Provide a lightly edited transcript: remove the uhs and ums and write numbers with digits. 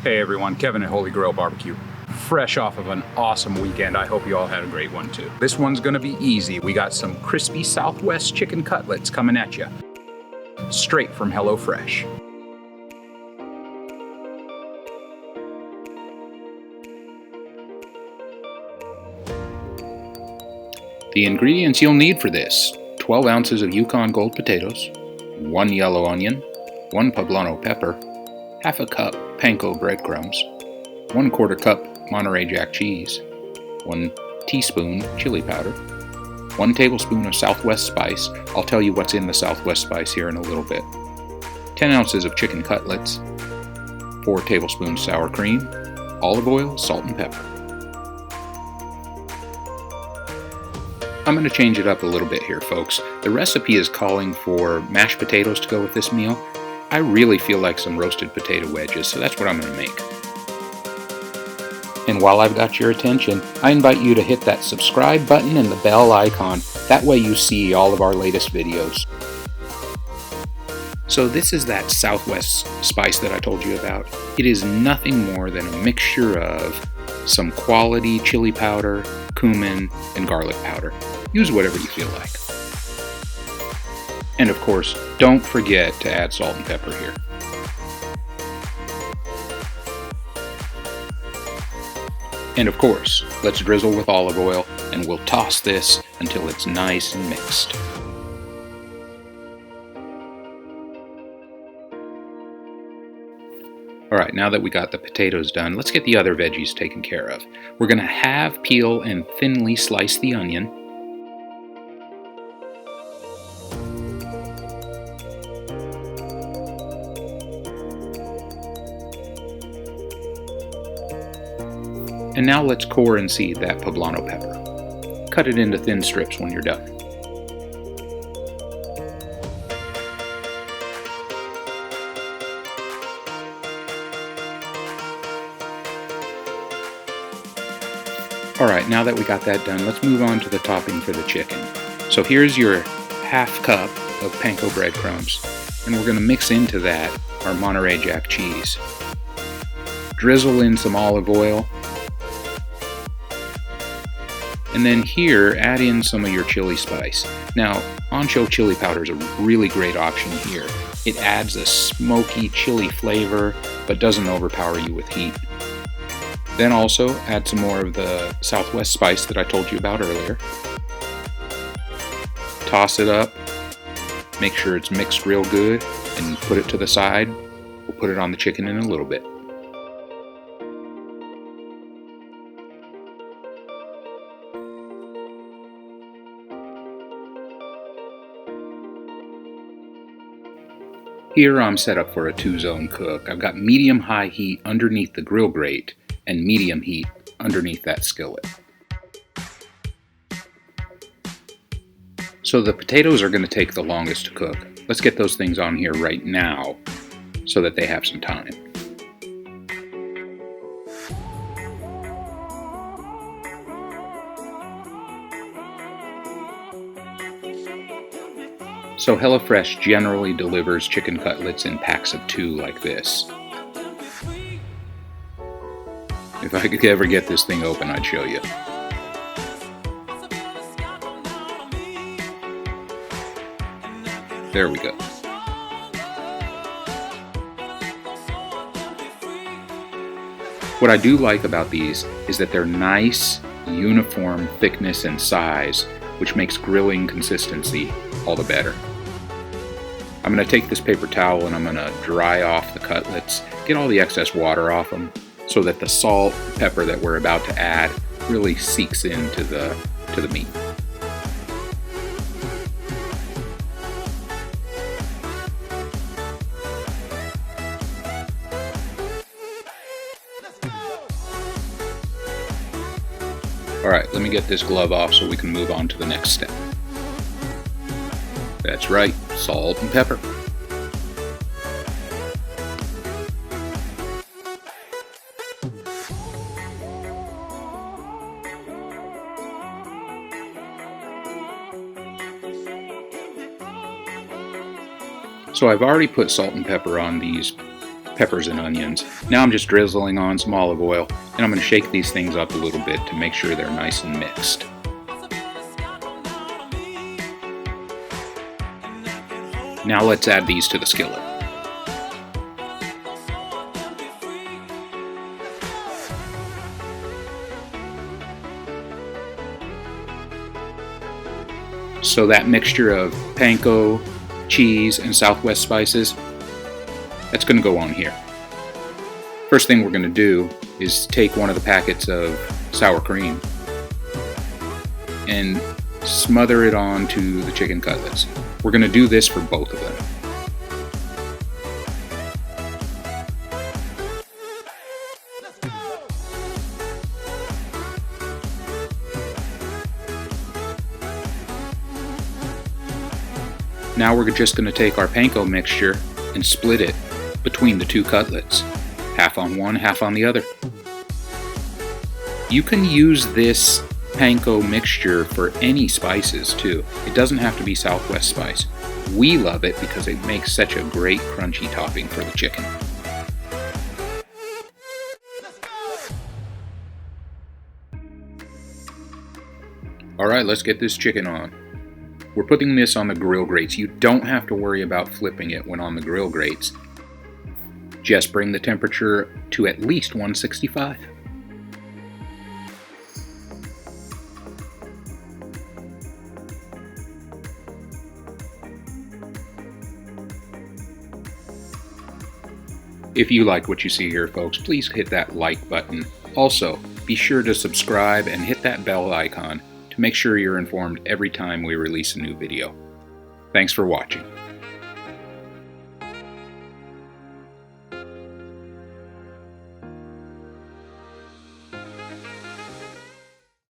Hey everyone, Kevin at Holy Grail Barbecue. Fresh off of an awesome weekend. I hope you all had a great one too. This one's gonna be easy. We got some crispy Southwest chicken cutlets coming at you. Straight from HelloFresh. The ingredients you'll need for this: 12 ounces of Yukon Gold potatoes, 1 yellow onion, 1 poblano pepper, half a cup panko breadcrumbs, 1/4 cup Monterey Jack cheese, 1 teaspoon chili powder, 1 tablespoon of Southwest spice. I'll tell you what's in the Southwest spice here in a little bit. 10 ounces of chicken cutlets, 4 tablespoons sour cream, olive oil, salt and pepper. I'm going to change it up a little bit here, folks. The recipe is calling for mashed potatoes to go with this meal. I really feel like some roasted potato wedges, so that's what I'm going to make. And while I've got your attention, I invite you to hit that subscribe button and the bell icon. That way you see all of our latest videos. So this is that Southwest spice that I told you about. It is nothing more than a mixture of some quality chili powder, cumin, and garlic powder. Use whatever you feel like. And of course, don't forget to add salt and pepper here. And of course, let's drizzle with olive oil, and we'll toss this until it's nice and mixed. Alright, now that we got the potatoes done, let's get the other veggies taken care of. We're going to half peel and thinly slice the onion. And now let's core and seed that poblano pepper. Cut it into thin strips when you're done. Alright, now that we got that done, let's move on to the topping for the chicken. So here's your half cup of panko breadcrumbs, and we're going to mix into that our Monterey Jack cheese. Drizzle in some olive oil, and then here add in some of your chili spice. Now, ancho chili powder is a really great option here. It adds a smoky chili flavor, but doesn't overpower you with heat. Then also add some more of the Southwest spice that I told you about earlier. Toss it up, make sure it's mixed real good, and put it to the side. We'll put it on the chicken in a little bit. Here I'm set up for a 2-zone cook. I've got medium-high heat underneath the grill grate and medium heat underneath that skillet. So the potatoes are going to take the longest to cook. Let's get those things on here right now so that they have some time. So HelloFresh generally delivers chicken cutlets in packs of 2 like this. If I could ever get this thing open, I'd show you. There we go. What I do like about these is that they're nice, uniform thickness and size, which makes grilling consistency all the better. I'm going to take this paper towel and I'm going to dry off the cutlets, get all the excess water off them, so that the salt and pepper that we're about to add really seeps into the meat. Alright, let me get this glove off so we can move on to the next step. That's right, salt and pepper. So I've already put salt and pepper on these peppers and onions. Now I'm just drizzling on some olive oil, and I'm going to shake these things up a little bit to make sure they're nice and mixed. Now let's add these to the skillet. So that mixture of panko, cheese, and Southwest spices, that's going to go on here. First thing we're going to do is take one of the packets of sour cream and smother it onto the chicken cutlets. We're going to do this for both of them. Now we're just going to take our panko mixture and split it between the two cutlets. Half on one, half on the other. You can use this panko mixture for any spices too. It doesn't have to be Southwest spice. We love it because it makes such a great crunchy topping for the chicken. Alright, let's get this chicken on. We're putting this on the grill grates. You don't have to worry about flipping it when on the grill grates. Just bring the temperature to at least 165. If you like what you see here, folks, please hit that like button. Also, be sure to subscribe and hit that bell icon to make sure you're informed every time we release a new video. Thanks for watching.